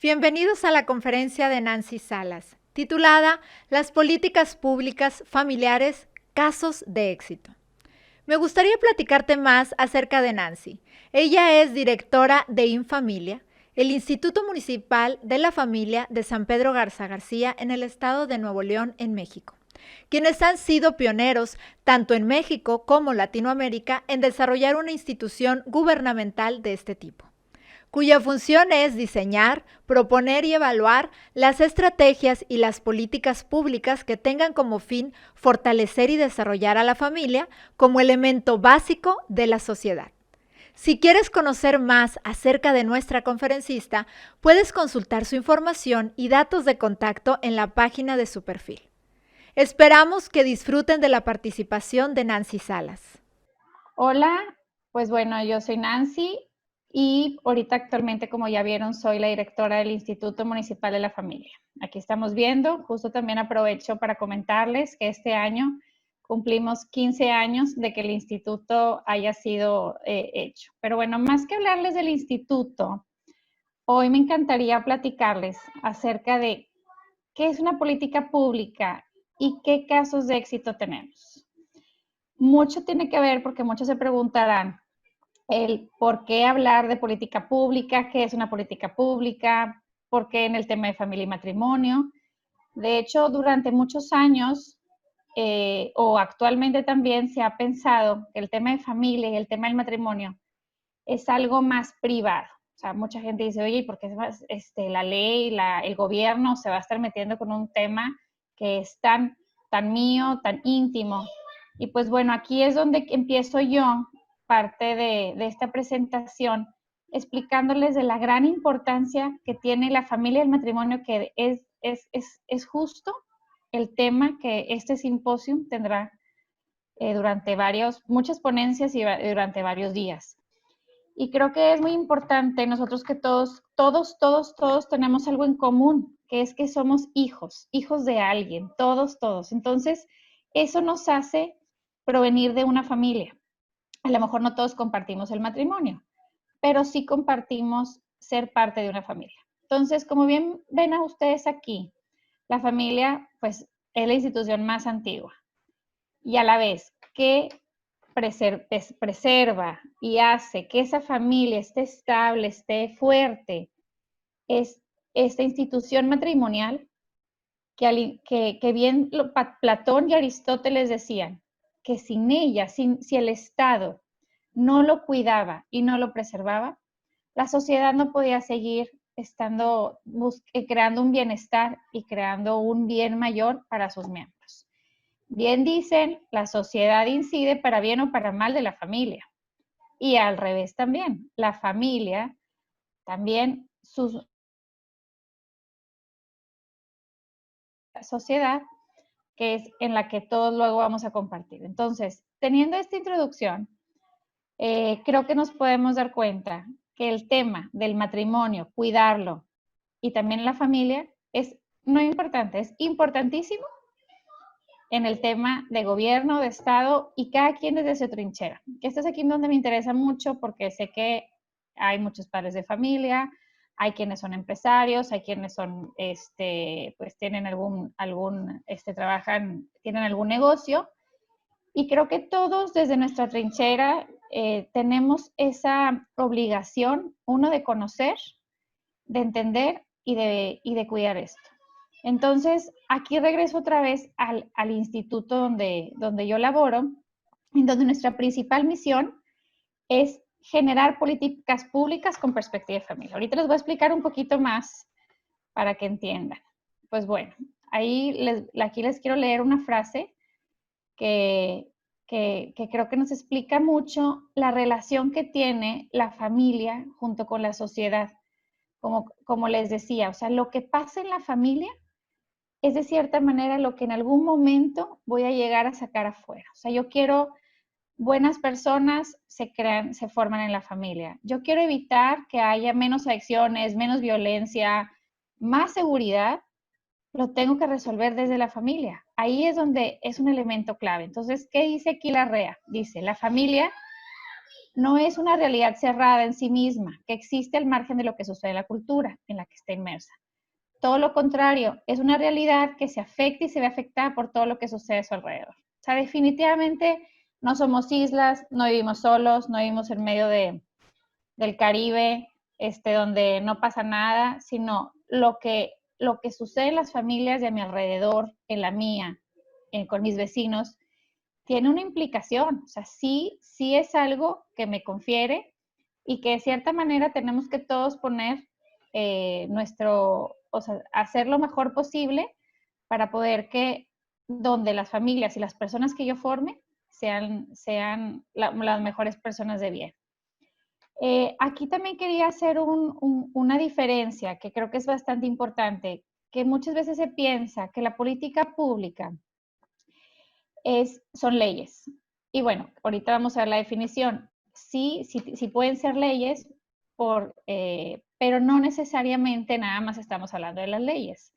Bienvenidos a la conferencia de Nancy Salas, titulada Las políticas públicas familiares, casos de éxito. Me gustaría platicarte más acerca de Nancy. Ella es directora de Infamilia, el Instituto Municipal de la Familia de San Pedro Garza García en el estado de Nuevo León, en México, quienes han sido pioneros tanto en México como Latinoamérica en desarrollar una institución gubernamental de este tipo, cuya función es diseñar, proponer y evaluar las estrategias y las políticas públicas que tengan como fin fortalecer y desarrollar a la familia como elemento básico de la sociedad. Si quieres conocer más acerca de nuestra conferencista, puedes consultar su información y datos de contacto en la página de su perfil. Esperamos que disfruten de la participación de Nancy Salas. Hola, pues bueno, yo soy Nancy y ahorita actualmente, como ya vieron, soy la directora del Instituto Municipal de la Familia. Aquí estamos viendo, justo también aprovecho para comentarles que este año cumplimos 15 años de que el instituto haya sido hecho. Pero bueno, más que hablarles del instituto, hoy me encantaría platicarles acerca de qué es una política pública y qué casos de éxito tenemos. Mucho tiene que ver porque muchos se preguntarán el por qué hablar de política pública, qué es una política pública, por qué en el tema de familia y matrimonio. De hecho, durante muchos años o actualmente también se ha pensado que el tema de familia y el tema del matrimonio es algo más privado. O sea, mucha gente dice, oye, ¿por qué la ley, el gobierno se va a estar metiendo con un tema que es tan mío, tan íntimo? Y pues bueno, aquí es donde empiezo yo parte de esta presentación explicándoles de la gran importancia que tiene la familia y el matrimonio, que es justo el tema que este simposio tendrá durante muchas ponencias y durante varios días. Y creo que es muy importante nosotros que todos tenemos algo en común, que es que somos hijos de alguien, todos. Entonces, eso nos hace provenir de una familia. A lo mejor no todos compartimos el matrimonio, pero sí compartimos ser parte de una familia. Entonces, como bien ven a ustedes aquí, la familia, pues, es la institución más antigua y a la vez que preserva y hace que esa familia esté estable, esté fuerte, es esta institución matrimonial que bien Platón y Aristóteles decían que sin ella, si el Estado no lo cuidaba y no lo preservaba, la sociedad no podía seguir creando un bienestar y creando un bien mayor para sus miembros. Bien dicen, la sociedad incide para bien o para mal de la familia. Y al revés también, la familia también, su sociedad, que es en la que todos luego vamos a compartir. Entonces, teniendo esta introducción, creo que nos podemos dar cuenta que el tema del matrimonio, cuidarlo y también la familia es no importante, es importantísimo en el tema de gobierno, de Estado y cada quien desde su trinchera. Esto es aquí donde me interesa mucho porque sé que hay muchos padres de familia, hay quienes son empresarios, hay quienes son, pues tienen tienen algún negocio y creo que todos desde nuestra trinchera tenemos esa obligación, uno, de conocer, de entender y de cuidar esto. Entonces, aquí regreso otra vez al instituto donde yo laboro, en donde nuestra principal misión es generar políticas públicas con perspectiva de familia. Ahorita les voy a explicar un poquito más para que entiendan. Pues bueno, aquí les quiero leer una frase que creo que nos explica mucho la relación que tiene la familia junto con la sociedad. Como les decía, o sea, lo que pasa en la familia es de cierta manera lo que en algún momento voy a llegar a sacar afuera. O sea, yo quiero buenas personas se forman en la familia. Yo quiero evitar que haya menos adicciones, menos violencia, más seguridad, lo tengo que resolver desde la familia. Ahí es donde es un elemento clave. Entonces, ¿qué dice aquí la REA? Dice, la familia no es una realidad cerrada en sí misma, que existe al margen de lo que sucede en la cultura en la que está inmersa. Todo lo contrario, es una realidad que se afecta y se ve afectada por todo lo que sucede a su alrededor. O sea, definitivamente no somos islas, no vivimos solos, no vivimos en medio del Caribe, donde no pasa nada, sino lo que sucede en las familias de a mi alrededor, en la mía, con mis vecinos, tiene una implicación. O sea, sí, sí es algo que me confiere y que de cierta manera tenemos que todos poner o sea, hacer lo mejor posible para poder que donde las familias y las personas que yo forme sean las mejores personas de bien. Aquí también quería hacer una diferencia que creo que es bastante importante, que muchas veces se piensa que la política pública son leyes. Y bueno, ahorita vamos a ver la definición. Sí, sí pueden ser leyes, pero no necesariamente nada más estamos hablando de las leyes.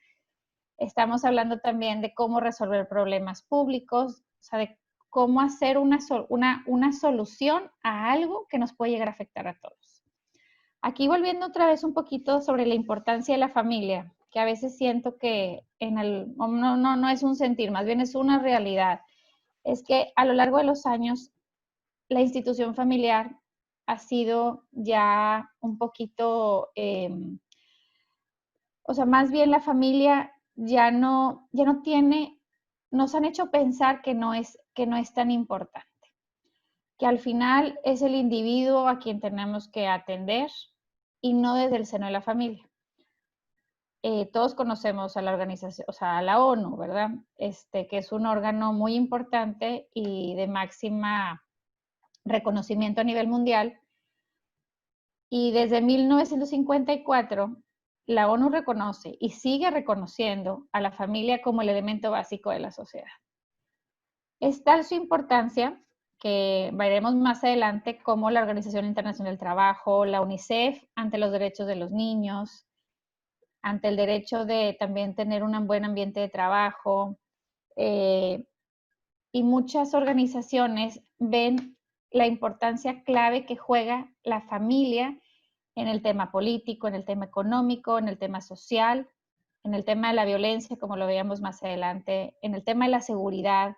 Estamos hablando también de cómo resolver problemas públicos, o sea, de cómo hacer una solución a algo que nos puede llegar a afectar a todos. Aquí volviendo otra vez un poquito sobre la importancia de la familia, que a veces siento que no es un sentir, más bien es una realidad. Es que a lo largo de los años la institución familiar ha sido ya un poquito, o sea, más bien la familia ya no tiene, nos han hecho pensar que no es tan importante, que al final es el individuo a quien tenemos que atender y no desde el seno de la familia. Todos conocemos a la organización, o sea, a la ONU, ¿verdad? Que es un órgano muy importante y de máxima reconocimiento a nivel mundial. Y desde 1954, la ONU reconoce y sigue reconociendo a la familia como el elemento básico de la sociedad. Es tal su importancia que veremos más adelante cómo la Organización Internacional del Trabajo, la UNICEF, ante los derechos de los niños, ante el derecho de también tener un buen ambiente de trabajo, y muchas organizaciones ven la importancia clave que juega la familia en el tema político, en el tema económico, en el tema social, en el tema de la violencia, como lo veíamos más adelante, en el tema de la seguridad,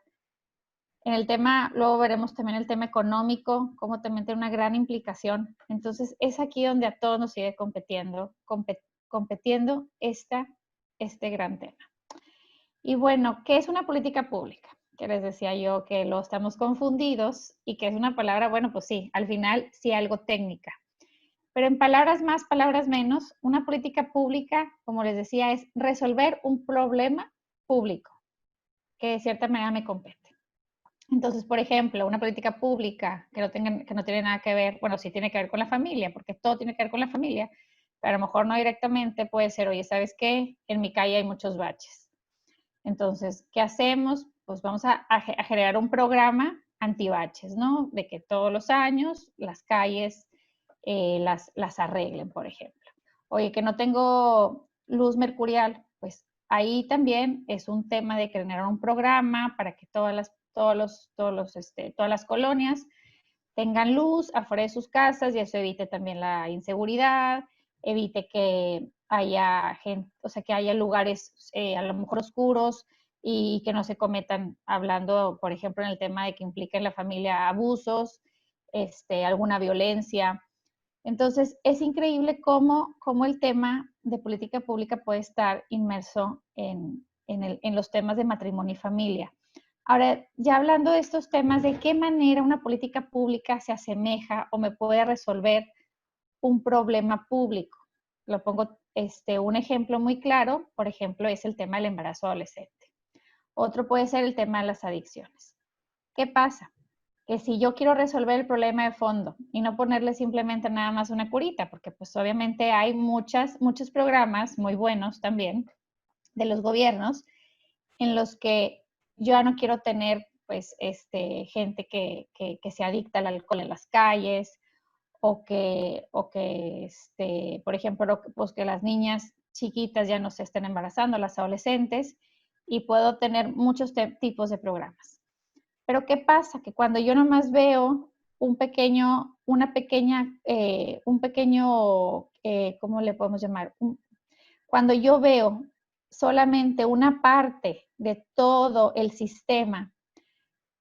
en el tema, luego veremos también el tema económico, como también tiene una gran implicación. Entonces, es aquí donde a todos nos sigue competiendo este gran tema. Y bueno, ¿qué es una política pública? Que les decía yo que lo estamos confundidos y que es una palabra, bueno, pues sí, al final sí algo técnica. Pero en palabras más, palabras menos, una política pública, como les decía, es resolver un problema público que de cierta manera me compete. Entonces, por ejemplo, una política pública que no tiene nada que ver, bueno, sí tiene que ver con la familia, porque todo tiene que ver con la familia, pero a lo mejor no directamente puede ser, oye, ¿sabes qué? En mi calle hay muchos baches. Entonces, ¿qué hacemos? Pues vamos a generar un programa antibaches, ¿no? De que todos los años las calles las arreglen, por ejemplo. Oye, que no tengo luz mercurial, pues ahí también es un tema de generar un programa para que todas las colonias tengan luz afuera de sus casas y eso evite también la inseguridad, evite que haya gente, o sea, que haya lugares a lo mejor oscuros y que no se cometan, hablando, por ejemplo, en el tema de que implica en la familia abusos, alguna violencia. Entonces, es increíble cómo el tema de política pública puede estar inmerso en los temas de matrimonio y familia. Ahora, ya hablando de estos temas, ¿de qué manera una política pública se asemeja o me puede resolver un problema público? Lo pongo, un ejemplo muy claro, por ejemplo, es el tema del embarazo adolescente. Otro puede ser el tema de las adicciones. ¿Qué pasa? Que si yo quiero resolver el problema de fondo y no ponerle simplemente nada más una curita, porque pues obviamente hay muchos programas muy buenos también de los gobiernos en los que yo ya no quiero tener pues gente que se adicta al alcohol en las calles o que por ejemplo, pues que las niñas chiquitas ya no se estén embarazando, las adolescentes, y puedo tener muchos tipos de programas. Pero ¿qué pasa? Que cuando yo nomás veo un pequeño, ¿cómo le podemos llamar? Cuando yo veo solamente una parte de todo el sistema,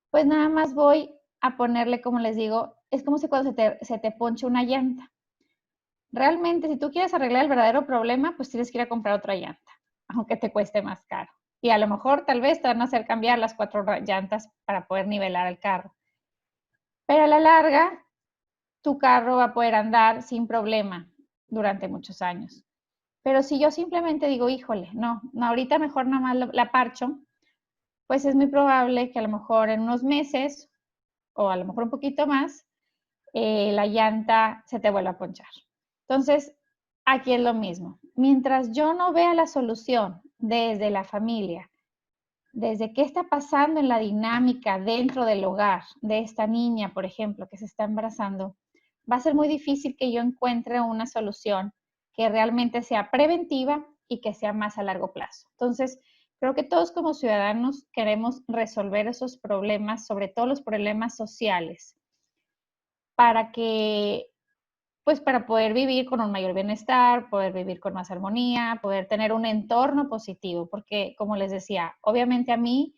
pues nada más voy a ponerle, como les digo, es como si cuando se te ponche una llanta. Realmente, si tú quieres arreglar el verdadero problema, pues tienes que ir a comprar otra llanta, aunque te cueste más caro. Y a lo mejor, tal vez, te van a hacer cambiar las 4 llantas para poder nivelar el carro. Pero a la larga, tu carro va a poder andar sin problema durante muchos años. Pero si yo simplemente digo, híjole, no, ahorita mejor nada más la parcho, pues es muy probable que a lo mejor en unos meses o a lo mejor un poquito más, la llanta se te vuelva a ponchar. Entonces, aquí es lo mismo. Mientras yo no vea la solución desde la familia, desde qué está pasando en la dinámica dentro del hogar de esta niña, por ejemplo, que se está embarazando, va a ser muy difícil que yo encuentre una solución que realmente sea preventiva y que sea más a largo plazo. Entonces, creo que todos como ciudadanos queremos resolver esos problemas, sobre todo los problemas sociales, para que, pues para poder vivir con un mayor bienestar, poder vivir con más armonía, poder tener un entorno positivo, porque como les decía, obviamente a mí,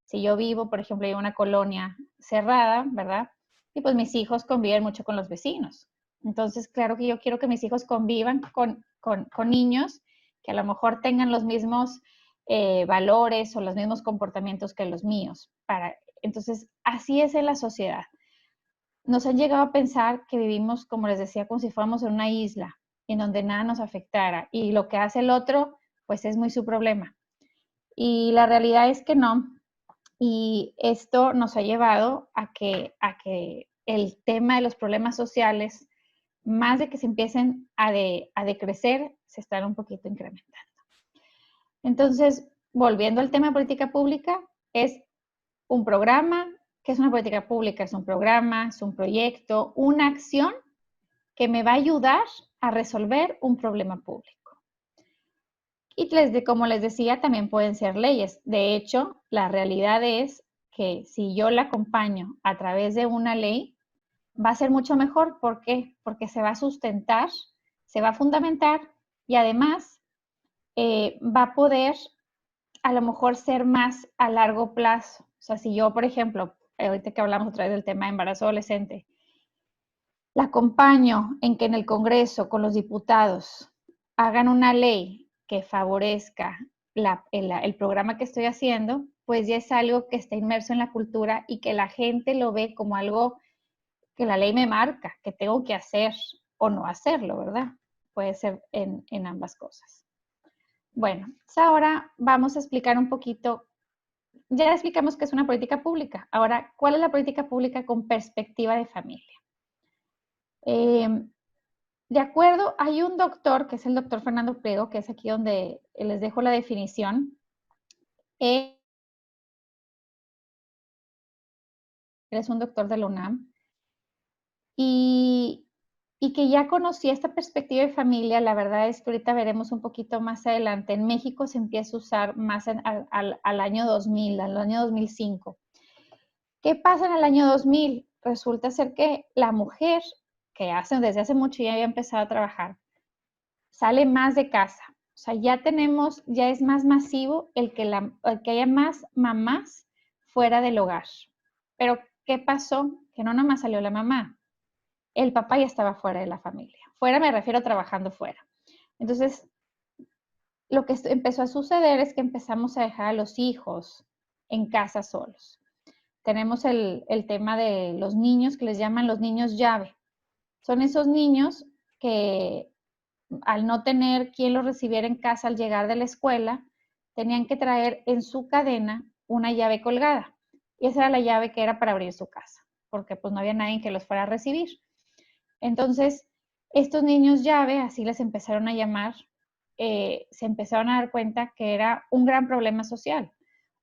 si yo vivo, por ejemplo, en una colonia cerrada, ¿verdad? Y pues mis hijos conviven mucho con los vecinos. Entonces, claro que yo quiero que mis hijos convivan con niños que a lo mejor tengan los mismos valores o los mismos comportamientos que los míos. Entonces, así es en la sociedad. Nos han llegado a pensar que vivimos, como les decía, como si fuéramos en una isla, en donde nada nos afectara y lo que hace el otro, pues es muy su problema. Y la realidad es que no. Y esto nos ha llevado a que el tema de los problemas sociales, más de que se empiecen a decrecer, se están un poquito incrementando. Entonces, volviendo al tema de política pública, es un programa. ¿Qué es una política pública? Es un programa, es un proyecto, una acción que me va a ayudar a resolver un problema público. Y como les decía, también pueden ser leyes. De hecho, la realidad es que si yo la acompaño a través de una ley, va a ser mucho mejor. ¿Por qué? Porque se va a sustentar, se va a fundamentar y además va a poder a lo mejor ser más a largo plazo. O sea, si yo, por ejemplo, ahorita que hablamos otra vez del tema de embarazo adolescente, la acompaño en que en el Congreso con los diputados hagan una ley que favorezca el programa que estoy haciendo, pues ya es algo que está inmerso en la cultura y que la gente lo ve como algo que la ley me marca, que tengo que hacer o no hacerlo, ¿verdad? Puede ser en ambas cosas. Bueno, ahora vamos a explicar un poquito. Ya explicamos qué es una política pública. Ahora, ¿cuál es la política pública con perspectiva de familia? De acuerdo, hay un doctor, que es el doctor Fernando Pliego, que es aquí donde les dejo la definición. Él es un doctor de la UNAM y que ya conocía esta perspectiva de familia. La verdad es que ahorita veremos un poquito más adelante. En México se empieza a usar más al año 2000, al año 2005. ¿Qué pasa en el año 2000? Resulta ser que la mujer, que desde hace mucho ya había empezado a trabajar, sale más de casa. O sea, ya es más masivo el que haya más mamás fuera del hogar. Pero, ¿qué pasó? Que no nomás salió la mamá, el papá ya estaba fuera de la familia. Fuera me refiero a trabajando fuera. Entonces, lo que empezó a suceder es que empezamos a dejar a los hijos en casa solos. Tenemos el tema de los niños que les llaman los niños llave. Son esos niños que al no tener quien los recibiera en casa al llegar de la escuela, tenían que traer en su cadena una llave colgada. Y esa era la llave que era para abrir su casa, porque pues no había nadie que los fuera a recibir. Entonces, estos niños llave, así les empezaron a llamar, se empezaron a dar cuenta que era un gran problema social,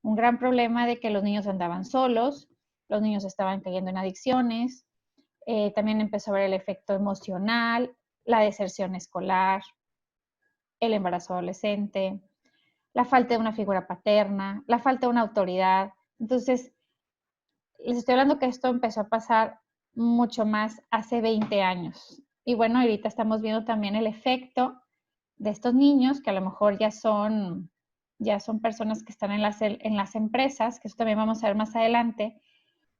un gran problema de que los niños andaban solos, los niños estaban cayendo en adicciones, también empezó a ver el efecto emocional, la deserción escolar, el embarazo adolescente, la falta de una figura paterna, la falta de una autoridad. Entonces, les estoy hablando que esto empezó a pasar mucho más hace 20 años. Y bueno, ahorita estamos viendo también el efecto de estos niños que a lo mejor ya son personas que están en las empresas, que eso también vamos a ver más adelante,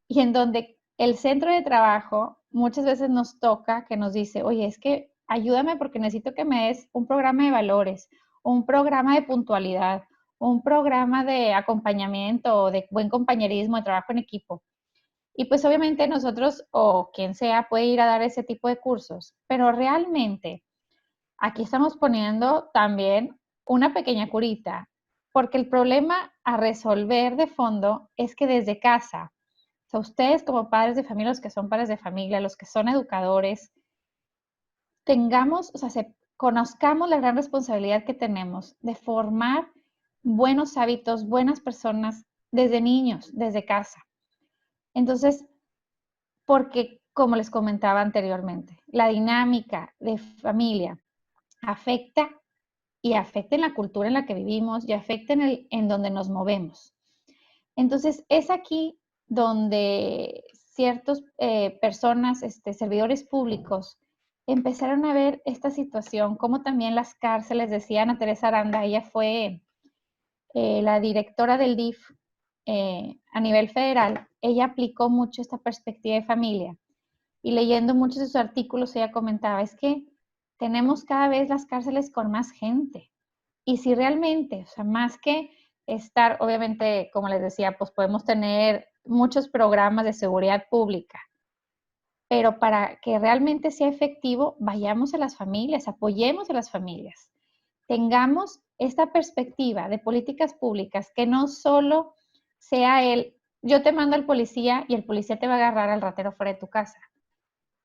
y en donde el centro de trabajo muchas veces nos toca que nos dice, oye, es que ayúdame porque necesito que me des un programa de valores, un programa de puntualidad, un programa de acompañamiento, de buen compañerismo, de trabajo en equipo. Y pues obviamente nosotros o quien sea puede ir a dar ese tipo de cursos, pero realmente aquí estamos poniendo también una pequeña curita, porque el problema a resolver de fondo es que desde casa, o sea, ustedes como padres de familia, los que son padres de familia, los que son educadores, tengamos, o sea, conozcamos la gran responsabilidad que tenemos de formar buenos hábitos, buenas personas desde niños, desde casa. Entonces, porque, como les comentaba anteriormente, la dinámica de familia afecta y afecta en la cultura en la que vivimos y afecta en donde nos movemos. Entonces, es aquí donde ciertas personas, servidores públicos, empezaron a ver esta situación, como también las cárceles, decía Ana Teresa Aranda, ella fue la directora del DIF a nivel federal, ella aplicó mucho esta perspectiva de familia y leyendo muchos de sus artículos ella comentaba, es que tenemos cada vez las cárceles con más gente y si realmente, o sea, más que estar, obviamente, como les decía, pues podemos tener muchos programas de seguridad pública, pero para que realmente sea efectivo, vayamos a las familias, apoyemos a las familias, tengamos esta perspectiva de políticas públicas que no solo sea yo te mando al policía y el policía te va a agarrar al ratero fuera de tu casa,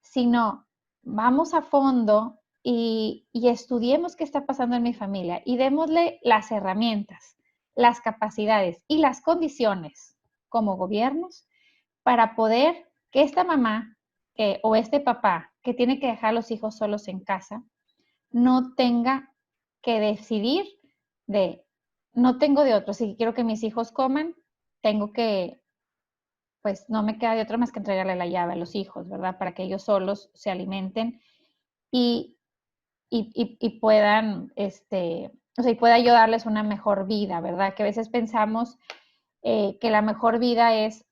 sino vamos a fondo y estudiemos qué está pasando en mi familia y démosle las herramientas, las capacidades y las condiciones como gobiernos para poder que esta mamá o este papá que tiene que dejar a los hijos solos en casa no tenga que decidir de, no tengo de otro, si quiero que mis hijos coman, tengo que, pues no me queda de otra más que entregarle la llave a los hijos, ¿verdad? Para que ellos solos se alimenten y, y puedan, o sea, y pueda ayudarles una mejor vida, ¿verdad? Que a veces pensamos que la mejor vida es,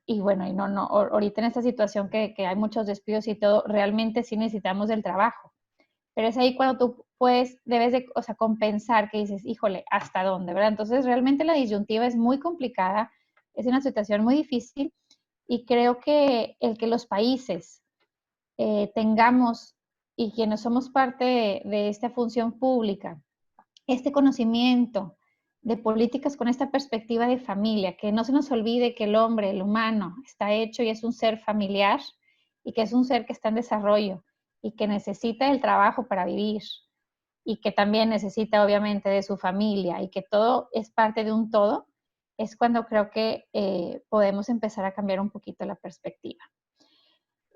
y bueno, y no, ahorita en esta situación que hay muchos despidos y todo, realmente sí necesitamos del trabajo. Pero es ahí cuando tú puedes, debes de, o sea, compensar que dices, híjole, ¿hasta dónde? ¿Verdad? Entonces, realmente la disyuntiva es muy complicada, es una situación muy difícil y creo que el que los países tengamos y quienes somos parte de esta función pública, este conocimiento de políticas con esta perspectiva de familia, que no se nos olvide que el hombre, el humano, está hecho y es un ser familiar y que es un ser que está en desarrollo y que necesita el trabajo para vivir y que también necesita obviamente de su familia y que todo es parte de un todo, es cuando creo que podemos empezar a cambiar un poquito la perspectiva.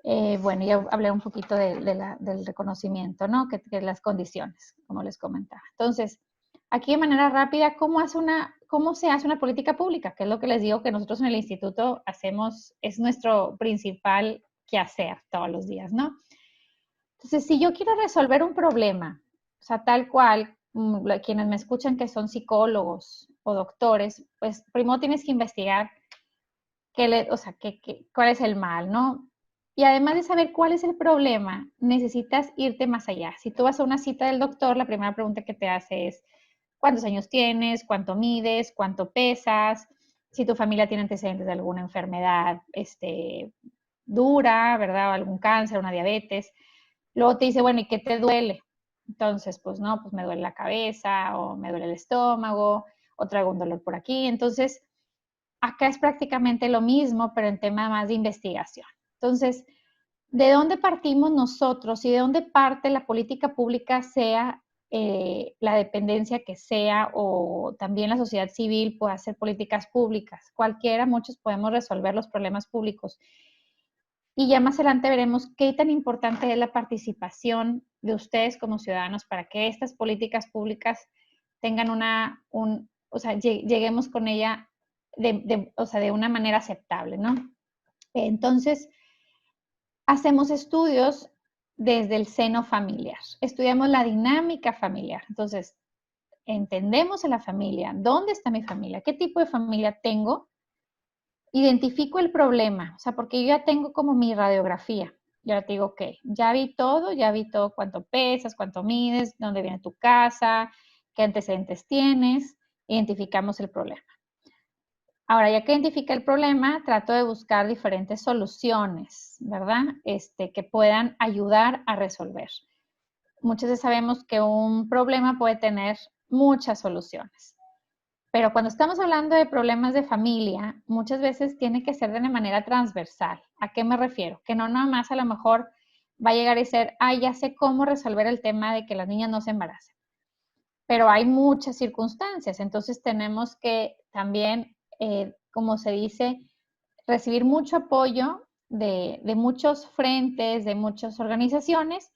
Bueno, ya hablé un poquito del reconocimiento, ¿no? Que las condiciones, como les comentaba. Entonces, aquí de manera rápida, ¿cómo se hace una política pública? Que es lo que les digo que nosotros en el instituto hacemos, es nuestro principal quehacer todos los días, ¿no? Entonces, si yo quiero resolver un problema, o sea, tal cual, quienes me escuchan que son psicólogos o doctores, pues primero tienes que investigar o sea, cuál es el mal, ¿no? Y además de saber cuál es el problema, necesitas irte más allá. Si tú vas a una cita del doctor, la primera pregunta que te hace es, ¿cuántos años tienes? ¿Cuánto mides? ¿Cuánto pesas? Si tu familia tiene antecedentes de alguna enfermedad dura, ¿verdad? O algún cáncer, una diabetes. Luego te dice, bueno, ¿y qué te duele? Entonces, pues no, pues me duele la cabeza o me duele el estómago o traigo un dolor por aquí. Entonces, acá es prácticamente lo mismo, pero en tema más de investigación. Entonces, ¿de dónde partimos nosotros y de dónde parte la política pública, sea la dependencia que sea o también la sociedad civil puede hacer políticas públicas? Cualquiera, muchos podemos resolver los problemas públicos. Y ya más adelante veremos qué tan importante es la participación de ustedes como ciudadanos para que estas políticas públicas tengan o sea, lleguemos con ella o sea, de una manera aceptable, ¿no? Entonces, hacemos estudios desde el seno familiar. Estudiamos la dinámica familiar. Entonces, entendemos a la familia, dónde está mi familia, qué tipo de familia tengo, identifico el problema, o sea, porque yo ya tengo como mi radiografía. Yo te digo, ok, ya vi todo, cuánto pesas, cuánto mides, dónde viene tu casa, qué antecedentes tienes, identificamos el problema. Ahora, ya que identifica el problema, trato de buscar diferentes soluciones, ¿verdad? Que puedan ayudar a resolver. Muchas veces sabemos que un problema puede tener muchas soluciones. Pero cuando estamos hablando de problemas de familia, muchas veces tiene que ser de una manera transversal. ¿A qué me refiero? Que no nada más a lo mejor va a llegar y ser, ya sé cómo resolver el tema de que las niñas no se embaracen. Pero hay muchas circunstancias, entonces tenemos que también, como se dice, recibir mucho apoyo de muchos frentes, de muchas organizaciones,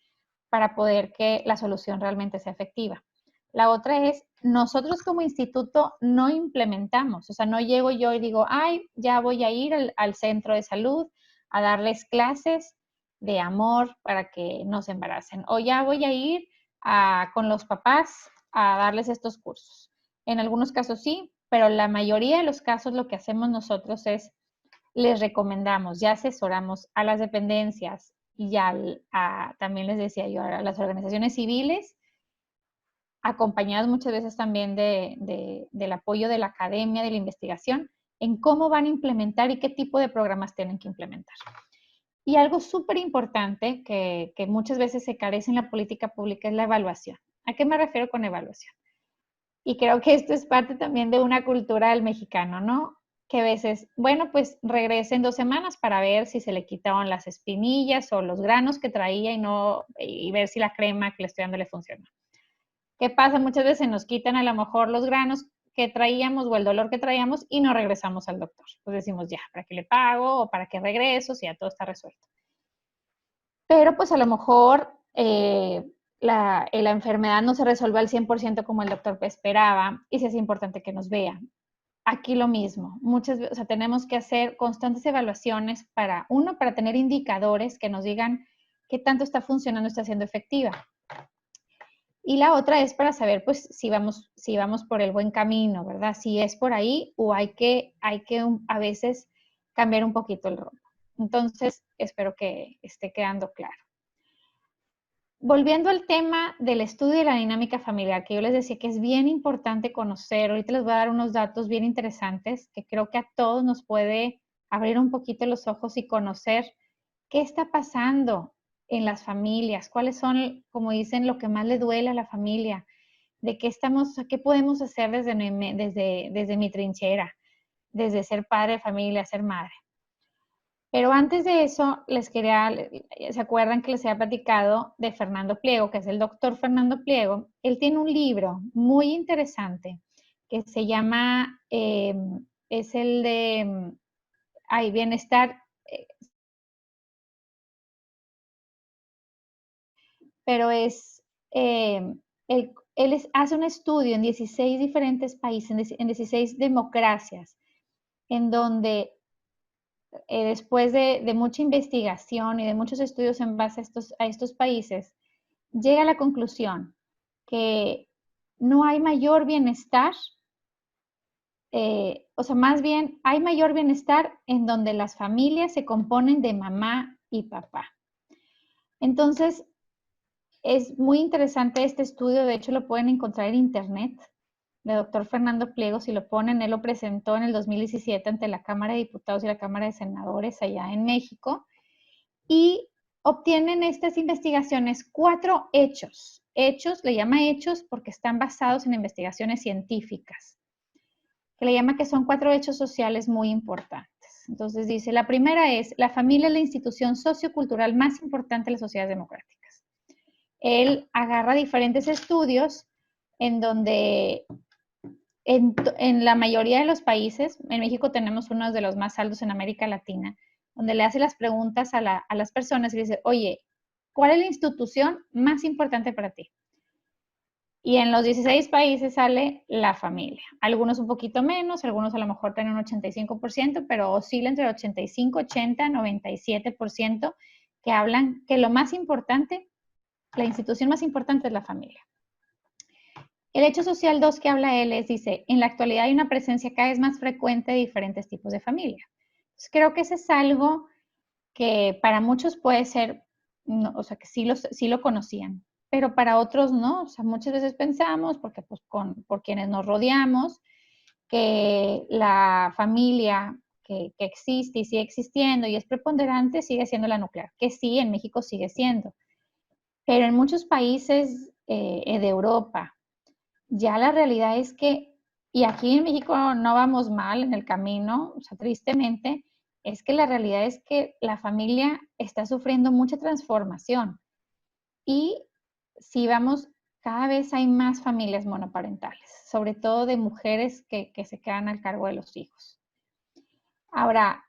para poder que la solución realmente sea efectiva. La otra es, nosotros como instituto no implementamos, o sea, no llego yo y digo, ya voy a ir al centro de salud a darles clases de amor para que no se embaracen, o ya voy a ir con los papás a darles estos cursos. En algunos casos sí, pero la mayoría de los casos lo que hacemos nosotros es, les recomendamos, ya asesoramos a las dependencias y también les decía yo, a las organizaciones civiles, acompañadas muchas veces también del apoyo de la academia, de la investigación, en cómo van a implementar y qué tipo de programas tienen que implementar. Y algo súper importante que muchas veces se carece en la política pública es la evaluación. ¿A qué me refiero con evaluación? Y creo que esto es parte también de una cultura del mexicano, ¿no? Que a veces, bueno, pues regrese en 2 semanas para ver si se le quitaron las espinillas o los granos que traía y ver si la crema que le estoy dando le funciona. ¿Qué pasa? Muchas veces nos quitan a lo mejor los granos que traíamos o el dolor que traíamos y no regresamos al doctor. Pues decimos, ya, ¿para qué le pago o para qué regreso si ya todo está resuelto? Pero pues a lo mejor la enfermedad no se resuelve al 100% como el doctor esperaba y sí es importante que nos vea. Aquí lo mismo, muchas veces, o sea, tenemos que hacer constantes evaluaciones para tener indicadores que nos digan qué tanto está funcionando, está siendo efectiva. Y la otra es para saber, pues, si vamos por el buen camino, ¿verdad? Si es por ahí o hay que a veces cambiar un poquito el rumbo. Entonces, espero que esté quedando claro. Volviendo al tema del estudio de la dinámica familiar, que yo les decía que es bien importante conocer, ahorita les voy a dar unos datos bien interesantes que creo que a todos nos puede abrir un poquito los ojos y conocer qué está pasando en las familias, cuáles son, como dicen, lo que más le duele a la familia, de qué podemos hacer desde mi trinchera, desde ser padre de familia, ser madre. Pero antes de eso, ¿se acuerdan que les había platicado de Fernando Pliego, que es el doctor Fernando Pliego? Él tiene un libro muy interesante que se llama, es el de, bienestar, pero él hace un estudio en 16 diferentes países, en 16 democracias, en donde después de mucha investigación y de muchos estudios en base a estos países, llega a la conclusión que no hay mayor bienestar, o sea, más bien hay mayor bienestar en donde las familias se componen de mamá y papá. Entonces, es muy interesante este estudio, de hecho lo pueden encontrar en internet, de doctor Fernando Pliego, si lo ponen, él lo presentó en el 2017 ante la Cámara de Diputados y la Cámara de Senadores allá en México, y obtienen estas investigaciones 4 hechos. Hechos, le llama hechos porque están basados en investigaciones científicas, que le llama que son 4 hechos sociales muy importantes. Entonces dice, la primera es, la familia es la institución sociocultural más importante de las sociedades democráticas. Él agarra diferentes estudios en donde en la mayoría de los países, en México tenemos uno de los más altos en América Latina, donde le hace las preguntas a las personas y le dice, oye, ¿cuál es la institución más importante para ti? Y en los 16 países sale la familia. Algunos un poquito menos, algunos a lo mejor tienen un 85%, pero oscila entre el 85, 80, 97%, que hablan que lo más importante, la institución más importante es la familia. El hecho social 2 que habla él dice, en la actualidad hay una presencia cada vez más frecuente de diferentes tipos de familia. Entonces, creo que ese es algo que para muchos puede ser, no, o sea, que sí lo conocían, pero para otros no. O sea, muchas veces pensamos, porque pues por quienes nos rodeamos, que la familia que existe y sigue existiendo y es preponderante sigue siendo la nuclear, que sí, en México sigue siendo, pero en muchos países de Europa, ya la realidad es que, y aquí en México no vamos mal en el camino, o sea, tristemente, es que la realidad es que la familia está sufriendo mucha transformación y si vamos, cada vez hay más familias monoparentales, sobre todo de mujeres que se quedan al cargo de los hijos. Ahora,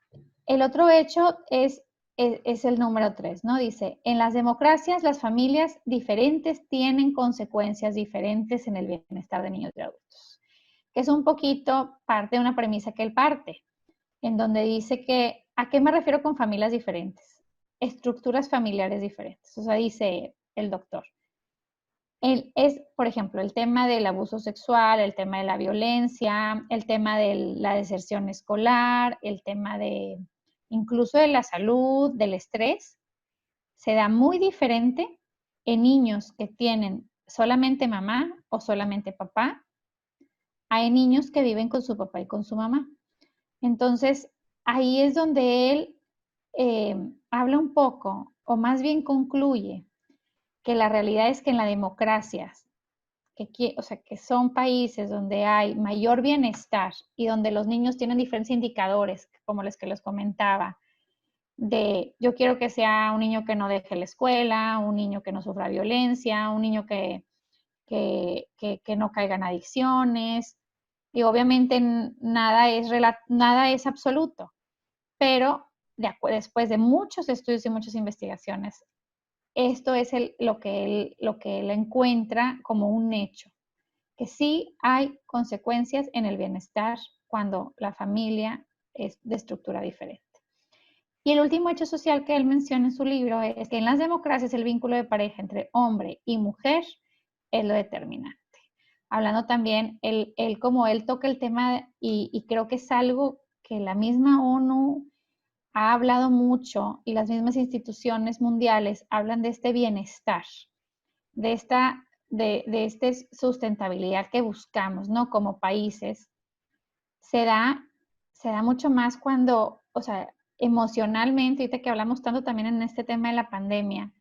el otro hecho es el número 3, ¿no? Dice, en las democracias las familias diferentes tienen consecuencias diferentes en el bienestar de niños y adultos, que es un poquito parte de una premisa que él parte, en donde dice que, ¿a qué me refiero con familias diferentes? Estructuras familiares diferentes. O sea, dice el doctor. Es, por ejemplo, el tema del abuso sexual, el tema de la violencia, el tema de la deserción escolar, el tema de incluso de la salud, del estrés, se da muy diferente en niños que tienen solamente mamá o solamente papá, a en niños que viven con su papá y con su mamá. Entonces, ahí es donde él habla un poco, o más bien concluye, que la realidad es que en las democracias, o sea, que son países donde hay mayor bienestar y donde los niños tienen diferentes indicadores, como los que les comentaba, de yo quiero que sea un niño que no deje la escuela, un niño que no sufra violencia, un niño que no caiga en adicciones, y obviamente nada es absoluto, pero después de muchos estudios y muchas investigaciones, esto es lo que él encuentra como un hecho, que sí hay consecuencias en el bienestar cuando la familia es de estructura diferente. Y el último hecho social que él menciona en su libro es que en las democracias el vínculo de pareja entre hombre y mujer es lo determinante. Hablando también, como él toca el tema, y creo que es algo que la misma ONU ha hablado mucho y las mismas instituciones mundiales hablan de este bienestar, de esta sustentabilidad que buscamos, ¿no? Como países, se da, se da mucho más cuando, o sea, emocionalmente, ahorita que hablamos tanto también en este tema de la pandemia,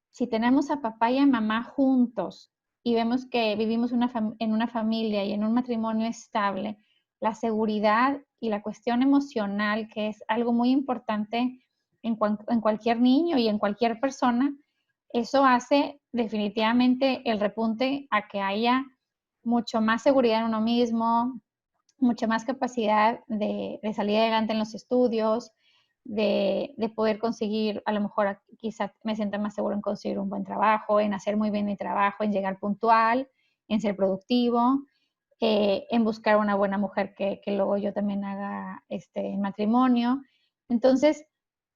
si tenemos a papá y a mamá juntos y vemos que vivimos en una familia y en un matrimonio estable, la seguridad y la cuestión emocional, que es algo muy importante en cualquier niño y en cualquier persona, eso hace definitivamente el repunte a que haya mucho más seguridad en uno mismo, mucha más capacidad de salir adelante en los estudios, de poder conseguir, a lo mejor quizá me sienta más seguro en conseguir un buen trabajo, en hacer muy bien mi trabajo, en llegar puntual, en ser productivo, en buscar una buena mujer que luego yo también haga matrimonio. Entonces,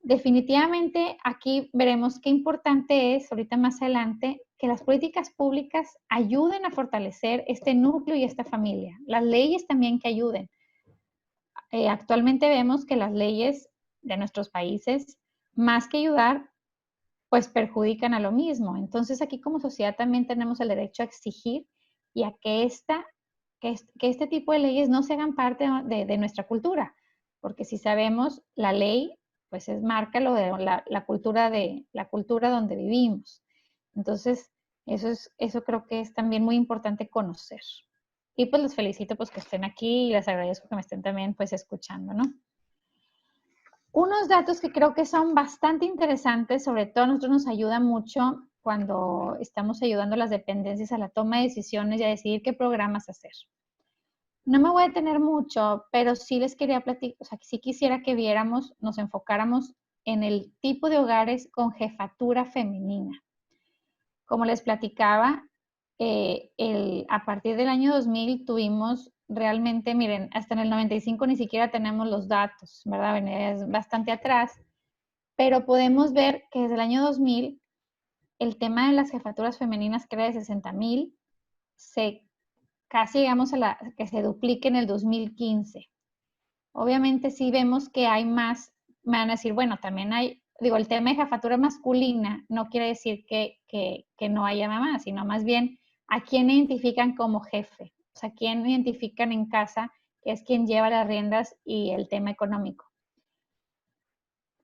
definitivamente aquí veremos qué importante es, ahorita más adelante, que las políticas públicas ayuden a fortalecer este núcleo y esta familia. Las leyes también que ayuden. Actualmente vemos que las leyes de nuestros países, más que ayudar, pues perjudican a lo mismo. Entonces aquí como sociedad también tenemos el derecho a exigir y a que este tipo de leyes no se hagan parte de nuestra cultura, porque si sabemos, la ley pues marca lo de la cultura donde vivimos. Entonces, eso creo que es también muy importante conocer. Y pues los felicito pues que estén aquí y les agradezco que me estén también pues escuchando, ¿no? Unos datos que creo que son bastante interesantes, sobre todo a nosotros nos ayuda mucho cuando estamos ayudando a las dependencias a la toma de decisiones y a decidir qué programas hacer. No me voy a detener mucho, pero sí les quería platicar, o sea, sí quisiera que viéramos, nos enfocáramos en el tipo de hogares con jefatura femenina. Como les platicaba, a partir del año 2000 tuvimos realmente, miren, hasta en el 95 ni siquiera tenemos los datos, ¿verdad? Es bastante atrás, pero podemos ver que desde el año 2000 el tema de las jefaturas femeninas, que era de 60,000, casi llegamos a que se duplique en el 2015. Obviamente sí vemos que hay más, me van a decir, bueno, también hay, digo, el tema de jefatura masculina no quiere decir que no haya mamá, sino más bien a quién identifican como jefe, o sea, quién identifican en casa, que es quien lleva las riendas y el tema económico.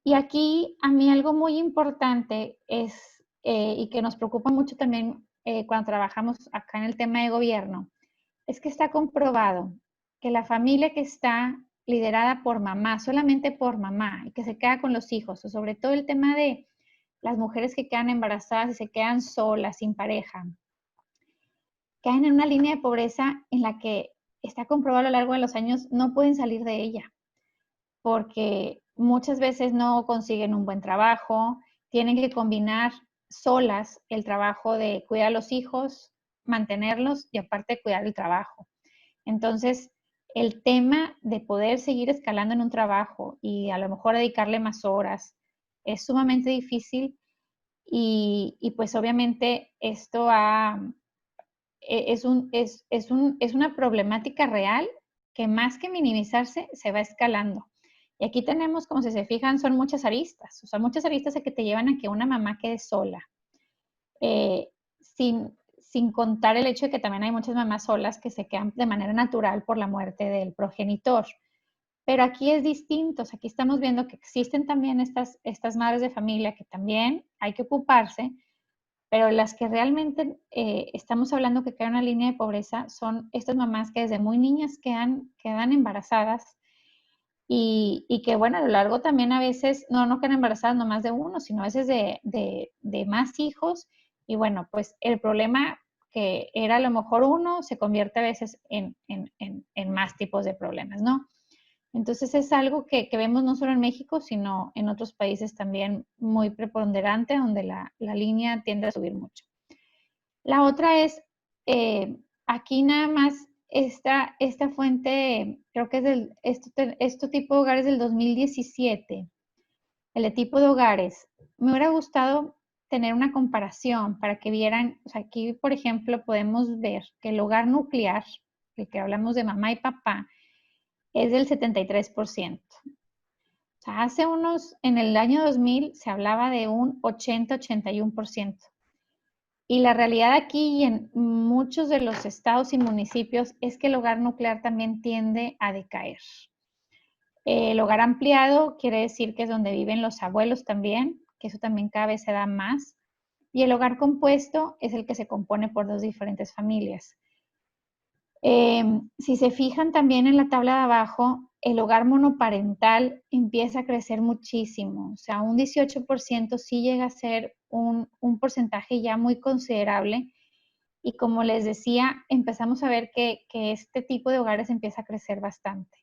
Y aquí a mí algo muy importante es, y que nos preocupa mucho también cuando trabajamos acá en el tema de gobierno, es que está comprobado que la familia que está liderada por mamá, solamente por mamá, y que se queda con los hijos, o sobre todo el tema de las mujeres que quedan embarazadas y se quedan solas, sin pareja, caen en una línea de pobreza en la que está comprobado a lo largo de los años, no pueden salir de ella, porque muchas veces no consiguen un buen trabajo, tienen que combinar solas el trabajo de cuidar a los hijos, mantenerlos y aparte cuidar el trabajo. Entonces, el tema de poder seguir escalando en un trabajo y a lo mejor dedicarle más horas es sumamente difícil y pues obviamente esto es una problemática real que más que minimizarse se va escalando. Y aquí tenemos, como si se fijan, son muchas aristas, o sea, muchas aristas que te llevan a que una mamá quede sola, eh, sin contar el hecho de que también hay muchas mamás solas que se quedan de manera natural por la muerte del progenitor. Pero aquí es distinto, o sea, aquí estamos viendo que existen también estas madres de familia que también hay que ocuparse, pero las que realmente estamos hablando que quedan en una línea de pobreza son estas mamás que desde muy niñas quedan embarazadas y que, bueno, a lo largo también a veces no quedan embarazadas nomás de uno, sino a veces de más hijos. Y bueno, pues el problema que era a lo mejor uno se convierte a veces en más tipos de problemas, ¿no? Entonces es algo que vemos no solo en México, sino en otros países también muy preponderante, donde la línea tiende a subir mucho. La otra es, aquí nada más esta fuente, creo que es este tipo de hogares del 2017, el de tipo de hogares. Me hubiera gustado tener una comparación para que vieran, o sea, aquí por ejemplo podemos ver que el hogar nuclear, el que hablamos de mamá y papá, es del 73%. O sea, en el año 2000 se hablaba de un 80-81%. Y la realidad aquí y en muchos de los estados y municipios es que el hogar nuclear también tiende a decaer. El hogar ampliado quiere decir que es donde viven los abuelos también, que eso también cada vez se da más. Y el hogar compuesto es el que se compone por dos diferentes familias. Si se fijan también en la tabla de abajo, el hogar monoparental empieza a crecer muchísimo, o sea, un 18% sí llega a ser un porcentaje ya muy considerable y como les decía, empezamos a ver que este tipo de hogares empieza a crecer bastante.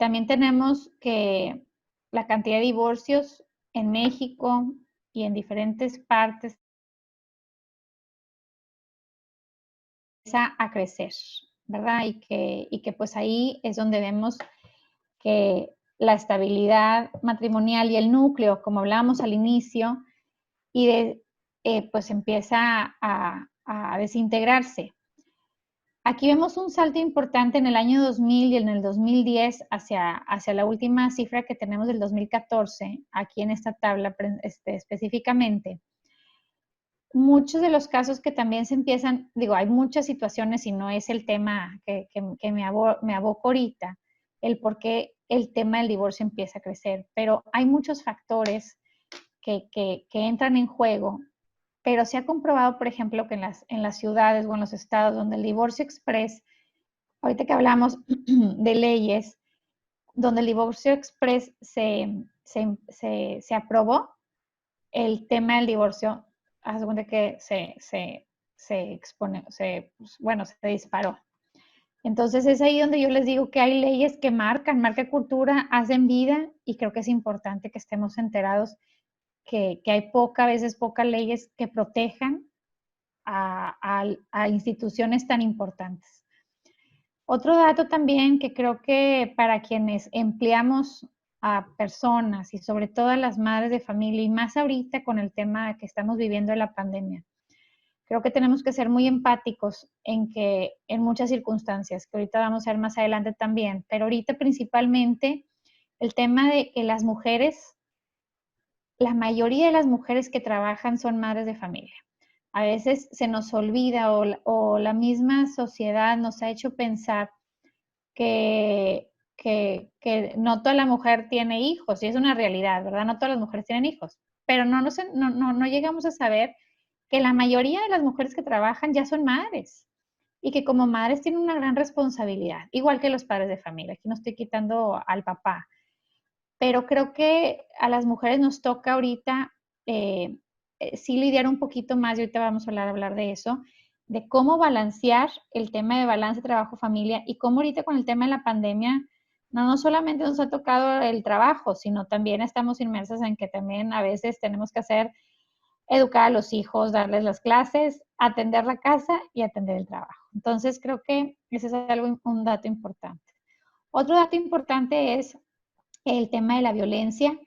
También tenemos que la cantidad de divorcios en México y en diferentes partes empieza a crecer, ¿verdad? Y que pues ahí es donde vemos que la estabilidad matrimonial y el núcleo, como hablábamos al inicio, pues empieza a desintegrarse. Aquí vemos un salto importante en el año 2000 y en el 2010 hacia la última cifra que tenemos del 2014, aquí en esta tabla específicamente. Muchos de los casos que también se empiezan, digo, hay muchas situaciones y no es el tema que me aboco ahorita, el por qué el tema del divorcio empieza a crecer, pero hay muchos factores que entran en juego, pero se ha comprobado, por ejemplo, que en las ciudades o en los estados donde el divorcio express, ahorita que hablamos de leyes, donde el divorcio express se aprobó, el tema del divorcio, haz de cuenta que se disparó. Entonces es ahí donde yo les digo que hay leyes que marcan cultura, hacen vida y creo que es importante que estemos enterados que hay a veces pocas leyes que protejan a instituciones tan importantes. Otro dato también que creo que para quienes empleamos a personas y sobre todo a las madres de familia, y más ahorita con el tema que estamos viviendo de la pandemia. Creo que tenemos que ser muy empáticos en que en muchas circunstancias, que ahorita vamos a ver más adelante también, pero ahorita principalmente el tema de que las mujeres, la mayoría de las mujeres que trabajan son madres de familia. A veces se nos olvida o la misma sociedad nos ha hecho pensar que no toda la mujer tiene hijos, y es una realidad, ¿verdad? No todas las mujeres tienen hijos, pero no llegamos a saber que la mayoría de las mujeres que trabajan ya son madres y que como madres tienen una gran responsabilidad, igual que los padres de familia. Aquí no estoy quitando al papá, pero creo que a las mujeres nos toca ahorita sí lidiar un poquito más, y ahorita vamos a hablar de eso, de cómo balancear el tema de balance trabajo-familia, y cómo ahorita con el tema de la pandemia no solamente nos ha tocado el trabajo, sino también estamos inmersas en que también a veces tenemos que hacer educar a los hijos, darles las clases, atender la casa y atender el trabajo. Entonces creo que ese es un dato importante. Otro dato importante es el tema de la violencia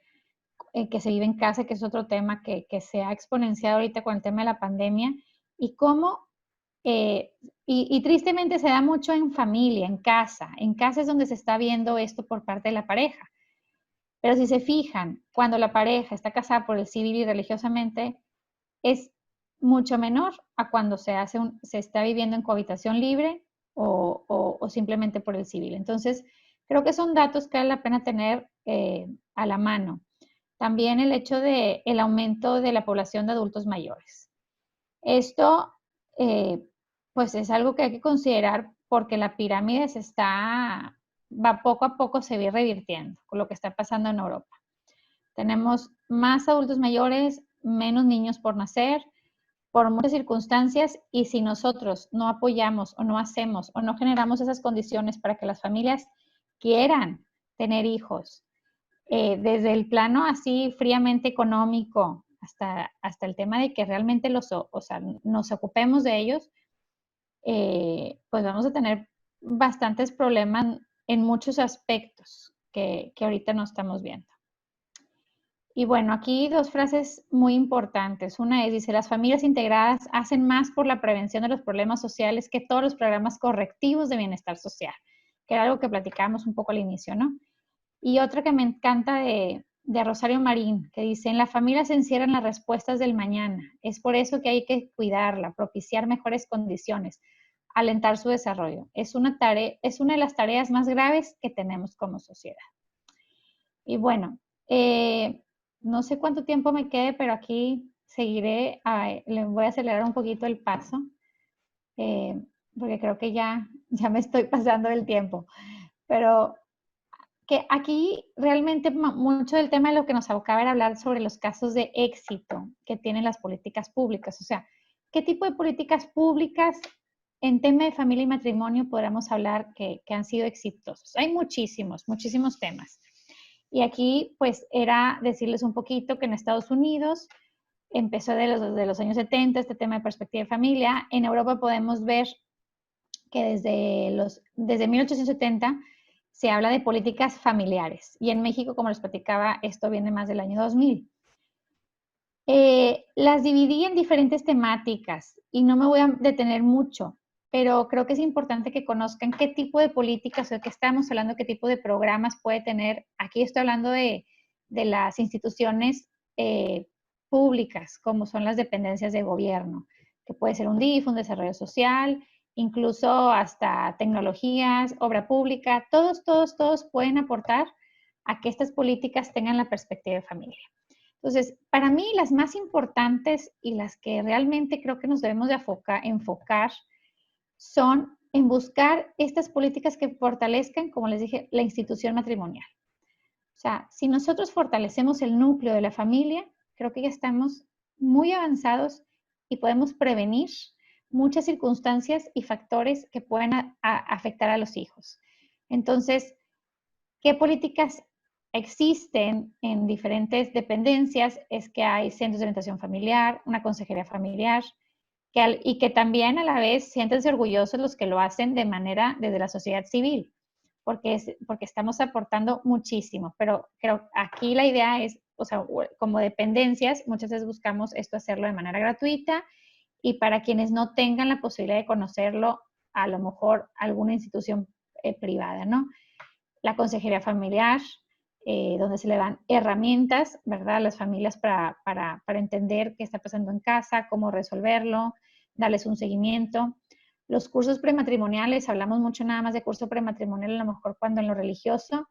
que se vive en casa, que es otro tema que se ha exponenciado ahorita con el tema de la pandemia, y cómo, y tristemente se da mucho en familia, en casa es donde se está viendo esto por parte de la pareja. Pero si se fijan, cuando la pareja está casada por el civil y religiosamente, es mucho menor a cuando se está viviendo en cohabitación libre o simplemente por el civil. Entonces, creo que son datos que vale la pena tener a la mano. También el hecho de el aumento de la población de adultos mayores. Esto, pues es algo que hay que considerar porque la pirámide va poco a poco se va revirtiendo con lo que está pasando en Europa. Tenemos más adultos mayores, menos niños por nacer, por muchas circunstancias, y si nosotros no apoyamos o no hacemos o no generamos esas condiciones para que las familias quieran tener hijos, desde el plano así fríamente económico hasta el tema de que realmente nos ocupemos de ellos, pues vamos a tener bastantes problemas en muchos aspectos que ahorita no estamos viendo. Y bueno, aquí dos frases muy importantes. Una es, dice, las familias integradas hacen más por la prevención de los problemas sociales que todos los programas correctivos de bienestar social, que era algo que platicábamos un poco al inicio, ¿no? Y otra que me encanta de Rosario Marín, que dice, en la familia se encierran las respuestas del mañana. Es por eso que hay que cuidarla, propiciar mejores condiciones, alentar su desarrollo. Es una de las tareas más graves que tenemos como sociedad. Y bueno, no sé cuánto tiempo me quede, pero aquí seguiré, le voy a acelerar un poquito el paso, porque creo que ya me estoy pasando del tiempo. Pero que aquí realmente mucho del tema de lo que nos abocaba era hablar sobre los casos de éxito que tienen las políticas públicas. O sea, ¿qué tipo de políticas públicas en tema de familia y matrimonio podríamos hablar que han sido exitosos? Hay muchísimos temas. Y aquí, pues, era decirles un poquito que en Estados Unidos empezó de los años 70 este tema de perspectiva de familia. En Europa podemos ver que desde 1870 se habla de políticas familiares. Y en México, como les platicaba, esto viene más del año 2000. Las dividí en diferentes temáticas y no me voy a detener mucho, pero creo que es importante que conozcan qué tipo de políticas o de qué estamos hablando, qué tipo de programas puede tener. Aquí estoy hablando de las instituciones públicas, como son las dependencias de gobierno, que puede ser un DIF, un desarrollo social, incluso hasta tecnologías, obra pública. Todos pueden aportar a que estas políticas tengan la perspectiva de familia. Entonces, para mí las más importantes y las que realmente creo que nos debemos de enfocar son en buscar estas políticas que fortalezcan, como les dije, la institución matrimonial. O sea, si nosotros fortalecemos el núcleo de la familia, creo que ya estamos muy avanzados y podemos prevenir muchas circunstancias y factores que puedan afectar a los hijos. Entonces, ¿qué políticas existen en diferentes dependencias? Es que hay centros de orientación familiar, una consejería familiar, y que también a la vez siéntense orgullosos los que lo hacen de manera desde la sociedad civil. porque estamos aportando muchísimo, pero creo aquí la idea es, o sea, como dependencias, muchas veces buscamos esto hacerlo de manera gratuita y para quienes no tengan la posibilidad de conocerlo, a lo mejor alguna institución privada, ¿no? La consejería familiar, donde se le dan herramientas, ¿verdad?, a las familias para entender qué está pasando en casa, cómo resolverlo, darles un seguimiento. Los cursos prematrimoniales, hablamos mucho nada más de curso prematrimonial, a lo mejor cuando en lo religioso,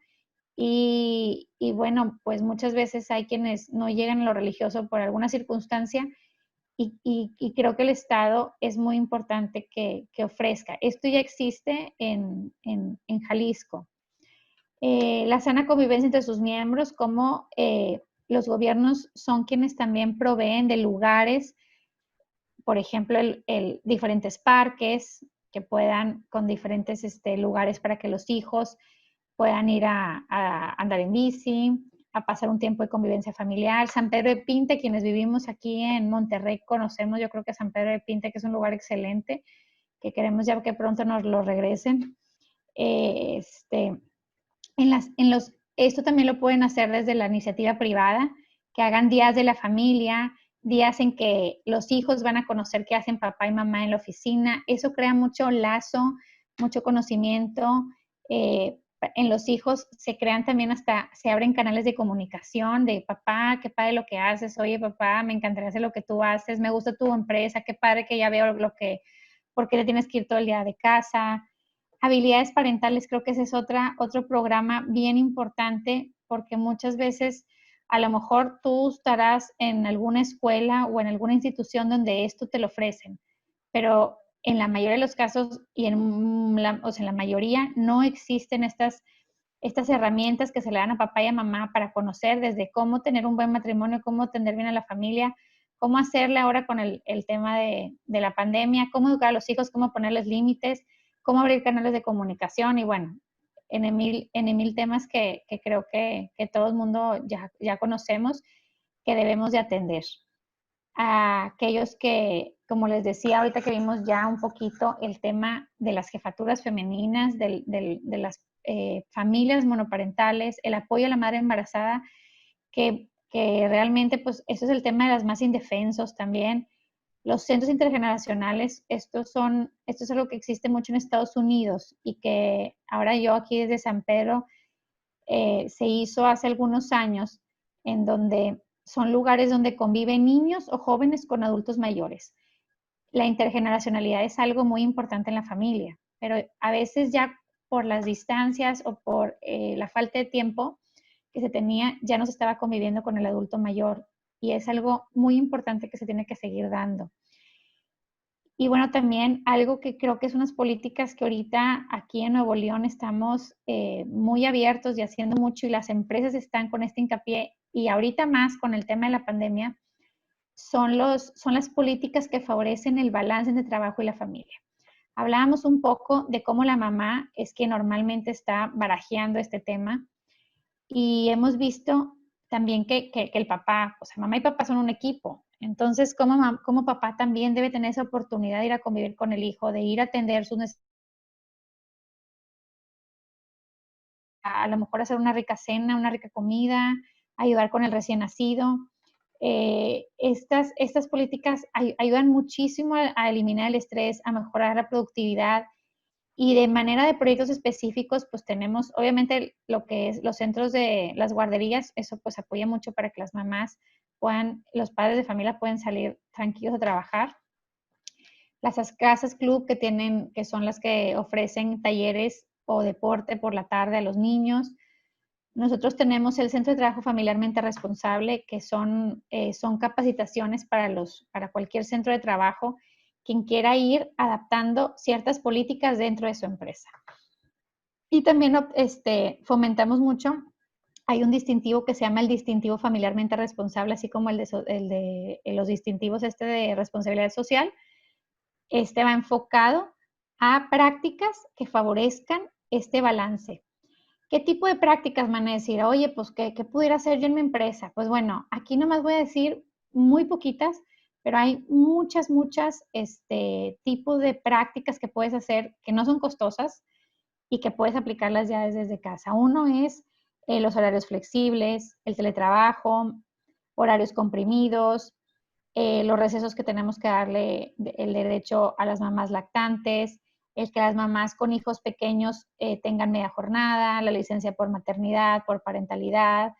y bueno, pues muchas veces hay quienes no llegan a lo religioso por alguna circunstancia y creo que el Estado es muy importante que ofrezca. Esto ya existe en Jalisco. La sana convivencia entre sus miembros, como los gobiernos son quienes también proveen de lugares, por ejemplo, diferentes parques que puedan, con diferentes lugares para que los hijos puedan ir a andar en bici, a pasar un tiempo de convivencia familiar. San Pedro de Pinte, quienes vivimos aquí en Monterrey, conocemos, yo creo que San Pedro de Pinte, que es un lugar excelente, que queremos ya que pronto nos lo regresen. Esto también lo pueden hacer desde la iniciativa privada, que hagan días de la familia, días en que los hijos van a conocer qué hacen papá y mamá en la oficina. Eso crea mucho lazo, mucho conocimiento. En los hijos se crean también se abren canales de comunicación de papá, qué padre lo que haces, oye papá, me encantaría hacer lo que tú haces, me gusta tu empresa, qué padre que ya veo por qué le tienes que ir todo el día de casa. Habilidades parentales, creo que ese es otro programa bien importante porque muchas veces a lo mejor tú estarás en alguna escuela o en alguna institución donde esto te lo ofrecen, pero en la mayoría de los casos y o sea, en la mayoría no existen estas herramientas que se le dan a papá y a mamá para conocer desde cómo tener un buen matrimonio, cómo tener bien a la familia, cómo hacerle ahora con el tema de la pandemia, cómo educar a los hijos, cómo ponerles límites, cómo abrir canales de comunicación y bueno, en mil temas que creo que todo el mundo ya conocemos que debemos de atender. A aquellos que, como les decía, ahorita que vimos ya un poquito el tema de las jefaturas femeninas, de las familias monoparentales, el apoyo a la madre embarazada, que realmente pues eso es el tema de las más indefensos también. Los centros intergeneracionales, esto es algo que existe mucho en Estados Unidos y que ahora yo aquí desde San Pedro se hizo hace algunos años, en donde son lugares donde conviven niños o jóvenes con adultos mayores. La intergeneracionalidad es algo muy importante en la familia, pero a veces ya por las distancias o por la falta de tiempo que se tenía, ya no se estaba conviviendo con el adulto mayor y es algo muy importante que se tiene que seguir dando. Y bueno, también algo que creo que es unas políticas que ahorita aquí en Nuevo León estamos muy abiertos y haciendo mucho y las empresas están con este hincapié y ahorita más con el tema de la pandemia, son las políticas que favorecen el balance entre trabajo y la familia. Hablábamos un poco de cómo la mamá es quien normalmente está barajeando este tema y hemos visto también que el papá, o sea, mamá y papá son un equipo. Entonces, como papá también debe tener esa oportunidad de ir a convivir con el hijo, de ir a atender sus necesidades, a lo mejor hacer una rica cena, una rica comida, ayudar con el recién nacido. Estas políticas ayudan muchísimo a eliminar el estrés, a mejorar la productividad y de manera de proyectos específicos, pues tenemos obviamente lo que es los centros de las guarderías, eso pues apoya mucho para que las mamás puedan, los padres de familia pueden salir tranquilos a trabajar. Las casas club que son las que ofrecen talleres o deporte por la tarde a los niños. Nosotros tenemos el Centro de Trabajo Familiarmente Responsable, que son capacitaciones para cualquier centro de trabajo, quien quiera ir adaptando ciertas políticas dentro de su empresa. Y también fomentamos mucho, hay un distintivo que se llama el distintivo familiarmente responsable, así como el de los distintivos de responsabilidad social. Este va enfocado a prácticas que favorezcan este balance. ¿Qué tipo de prácticas van a decir? Oye, pues, ¿qué pudiera hacer yo en mi empresa? Pues bueno, aquí nomás voy a decir muy poquitas, pero hay muchas tipos de prácticas que puedes hacer que no son costosas, y que puedes aplicarlas ya desde casa. Uno es los horarios flexibles, el teletrabajo, horarios comprimidos, los recesos que tenemos que darle el derecho a las mamás lactantes, el que las mamás con hijos pequeños tengan media jornada, la licencia por maternidad, por parentalidad.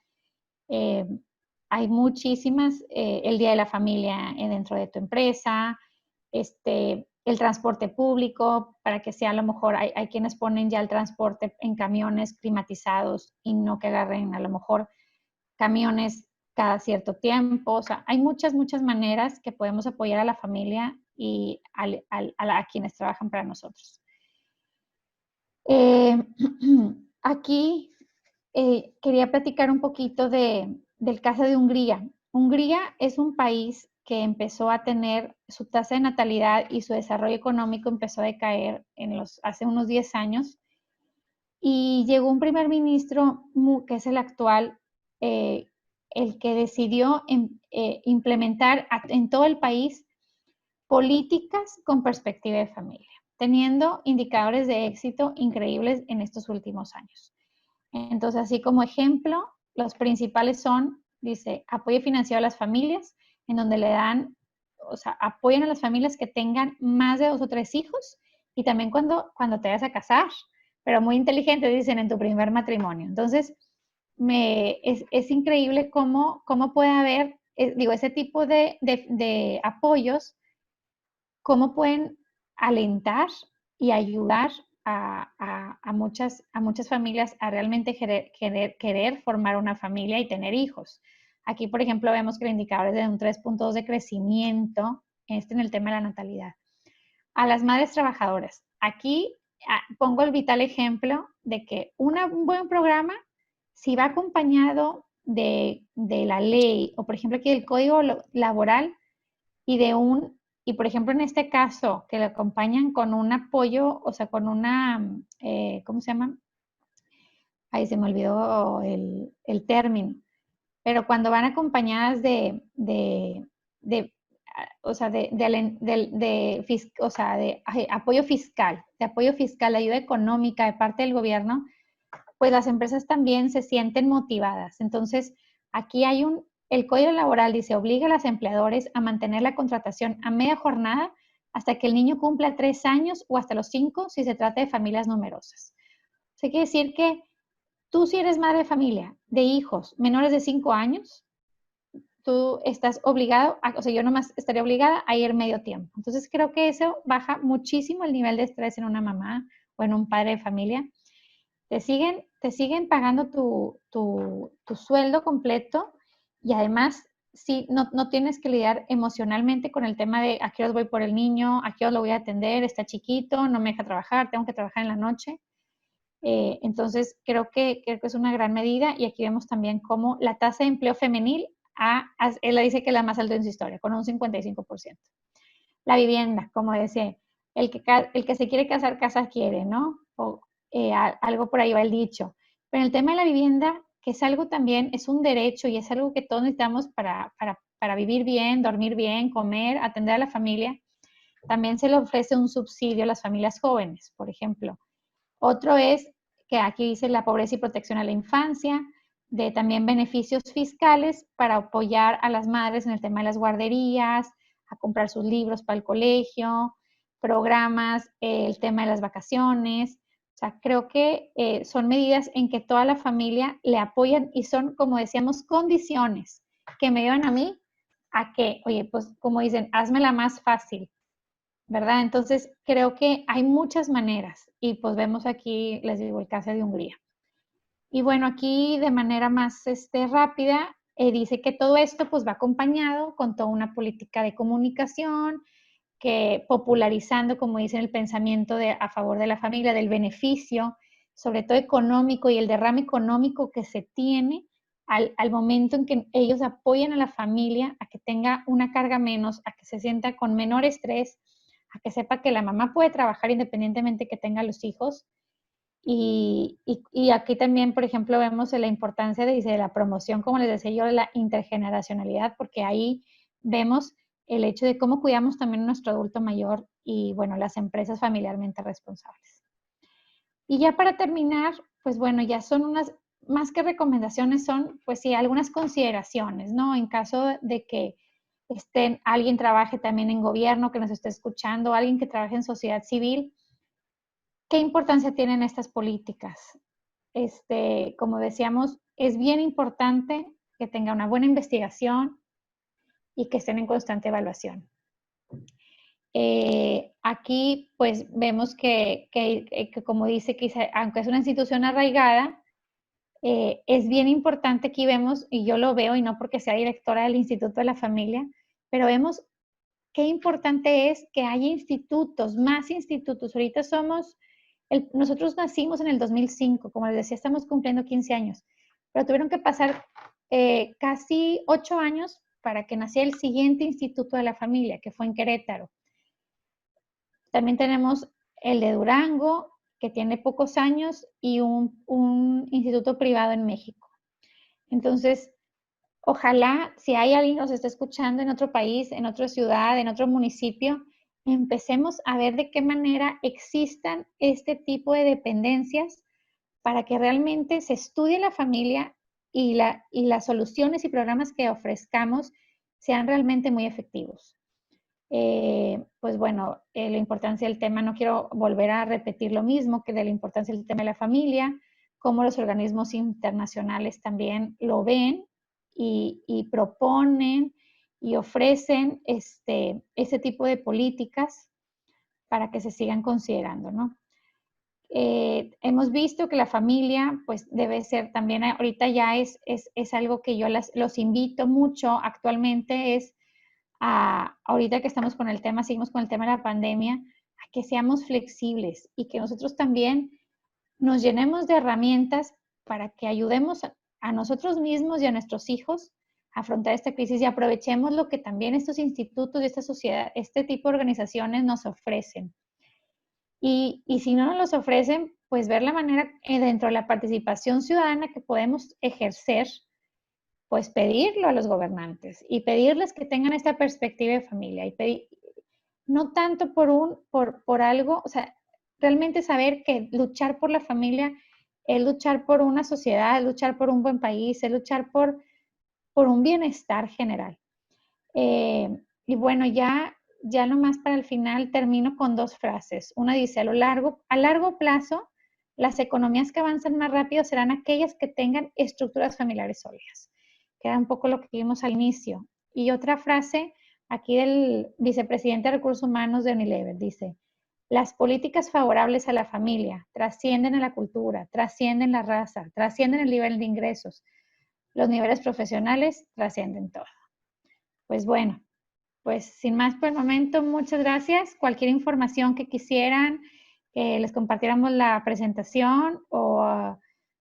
Hay muchísimas, el Día de la Familia dentro de tu empresa, el transporte público, para que sea a lo mejor, hay quienes ponen ya el transporte en camiones climatizados y no que agarren a lo mejor camiones cada cierto tiempo. O sea, hay muchas, muchas maneras que podemos apoyar a la familia y a quienes trabajan para nosotros. Aquí quería platicar un poquito del caso de Hungría. Hungría es un país que empezó a tener su tasa de natalidad y su desarrollo económico empezó a decaer hace unos 10 años y llegó un primer ministro que es el actual, el que decidió implementar en todo el país políticas con perspectiva de familia, teniendo indicadores de éxito increíbles en estos últimos años. Entonces, así como ejemplo, los principales son, dice, apoyo financiero a las familias, en donde le dan, o sea, apoyan a las familias que tengan más de 2 o 3 hijos y también cuando te vayas a casar, pero muy inteligente, dicen, en tu primer matrimonio. Entonces, es increíble cómo puede haber, ese tipo de apoyos, cómo pueden alentar y ayudar a muchas familias a realmente querer formar una familia y tener hijos. Aquí, por ejemplo, vemos que el indicador es de un 3.2 de crecimiento en el tema de la natalidad. A las madres trabajadoras. Aquí pongo el vital ejemplo de que un buen programa, si va acompañado de la ley, o por ejemplo aquí del código laboral, y por ejemplo en este caso, que le acompañan con un apoyo, o sea, con una, ¿cómo se llama? Ahí se me olvidó el término, pero cuando van acompañadas o sea, de apoyo fiscal, de ayuda económica de parte del gobierno, pues las empresas también se sienten motivadas. Entonces, aquí el Código Laboral dice, obliga a los empleadores a mantener la contratación a media jornada hasta que el niño cumpla 3 años o hasta los 5 si se trata de familias numerosas. O sea, quiere decir que tú, si eres madre de familia de hijos menores de 5 años, tú estás obligado, o sea, yo nomás estaría obligada a ir medio tiempo. Entonces, creo que eso baja muchísimo el nivel de estrés en una mamá o en un padre de familia. Te siguen pagando tu sueldo completo y además sí, no tienes que lidiar emocionalmente con el tema de a qué hora voy por el niño, a qué hora lo voy a atender, está chiquito, no me deja trabajar, tengo que trabajar en la noche. Entonces, creo que es una gran medida y aquí vemos también cómo la tasa de empleo femenil, él dice que es la más alta en su historia, con un 55%. La vivienda, como decía, el que se quiere casar, casa quiere, ¿no? O algo por ahí va el dicho. Pero el tema de la vivienda, que es algo también, es un derecho y es algo que todos necesitamos para vivir bien, dormir bien, comer, atender a la familia, también se le ofrece un subsidio a las familias jóvenes, por ejemplo. Otro es que aquí dice la pobreza y protección a la infancia, de también beneficios fiscales para apoyar a las madres en el tema de las guarderías, a comprar sus libros para el colegio, programas, el tema de las vacaciones. O sea, creo que son medidas en que toda la familia le apoyan y son, como decíamos, condiciones que me llevan a mí a que, oye, pues como dicen, házmela más fácil, ¿verdad? Entonces, creo que hay muchas maneras y pues vemos aquí, les digo, el caso de Hungría. Y bueno, aquí de manera más rápida, dice que todo esto pues va acompañado con toda una política de comunicación, que popularizando, como dicen, el pensamiento a favor de la familia, del beneficio, sobre todo económico y el derrame económico que se tiene al momento en que ellos apoyan a la familia a que tenga una carga menos, a que se sienta con menor estrés, a que sepa que la mamá puede trabajar independientemente que tenga los hijos. Y aquí también, por ejemplo, vemos la importancia de la promoción, como les decía yo, de la intergeneracionalidad, porque ahí vemos el hecho de cómo cuidamos también a nuestro adulto mayor y, bueno, las empresas familiarmente responsables. Y ya para terminar, pues bueno, ya son unas, más que recomendaciones, son pues sí, algunas consideraciones, ¿no? En caso de que alguien trabaje también en gobierno, que nos esté escuchando, alguien que trabaje en sociedad civil, ¿qué importancia tienen estas políticas? Como decíamos, es bien importante que tenga una buena investigación y que estén en constante evaluación. Aquí pues vemos que como dice, que aunque es una institución arraigada, es bien importante, aquí vemos, y yo lo veo, y no porque sea directora del Instituto de la Familia, pero vemos qué importante es que haya institutos, más institutos. Ahorita nosotros nacimos en el 2005, como les decía, estamos cumpliendo 15 años, pero tuvieron que pasar casi 8 años para que naciera el siguiente Instituto de la Familia, que fue en Querétaro. También tenemos el de Durango, que tiene pocos años, y un instituto privado en México. Entonces, ojalá, si hay alguien que nos está escuchando en otro país, en otra ciudad, en otro municipio, empecemos a ver de qué manera existan este tipo de dependencias para que realmente se estudie la familia y las soluciones y programas que ofrezcamos sean realmente muy efectivos. Pues bueno, la importancia del tema, no quiero volver a repetir lo mismo que de la importancia del tema de la familia, cómo los organismos internacionales también lo ven y proponen y ofrecen ese tipo de políticas para que se sigan considerando, ¿no? Hemos visto que la familia, pues debe ser también, ahorita ya es algo que yo los invito mucho actualmente, es ahorita que estamos con el tema, seguimos con el tema de la pandemia, a que seamos flexibles y que nosotros también nos llenemos de herramientas para que ayudemos a nosotros mismos y a nuestros hijos a afrontar esta crisis y aprovechemos lo que también estos institutos y esta sociedad, este tipo de organizaciones nos ofrecen. Y si no nos los ofrecen, pues ver la manera dentro de la participación ciudadana que podemos ejercer, pues pedirlo a los gobernantes y pedirles que tengan esta perspectiva de familia y no tanto por algo, o sea, realmente saber que luchar por la familia es luchar por una sociedad, es luchar por un buen país, es luchar por un bienestar general. Y bueno, ya nomás para el final termino con dos frases. Una dice, a largo plazo, las economías que avanzan más rápido serán aquellas que tengan estructuras familiares sólidas, que era un poco lo que vimos al inicio. Y otra frase aquí del vicepresidente de Recursos Humanos de Unilever, dice, las políticas favorables a la familia trascienden a la cultura, trascienden la raza, trascienden el nivel de ingresos. Los niveles profesionales trascienden todo. Pues bueno, pues sin más por el momento, muchas gracias. Cualquier información que quisieran que les compartiéramos la presentación o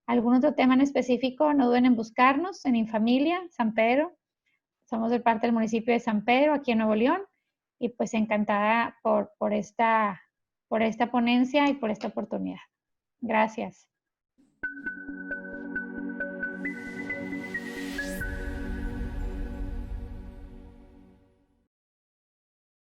algún otro tema en específico, no duden en buscarnos en Infamilia, San Pedro. Somos de parte del municipio de San Pedro, aquí en Nuevo León, y pues encantada por esta ponencia y por esta oportunidad. Gracias.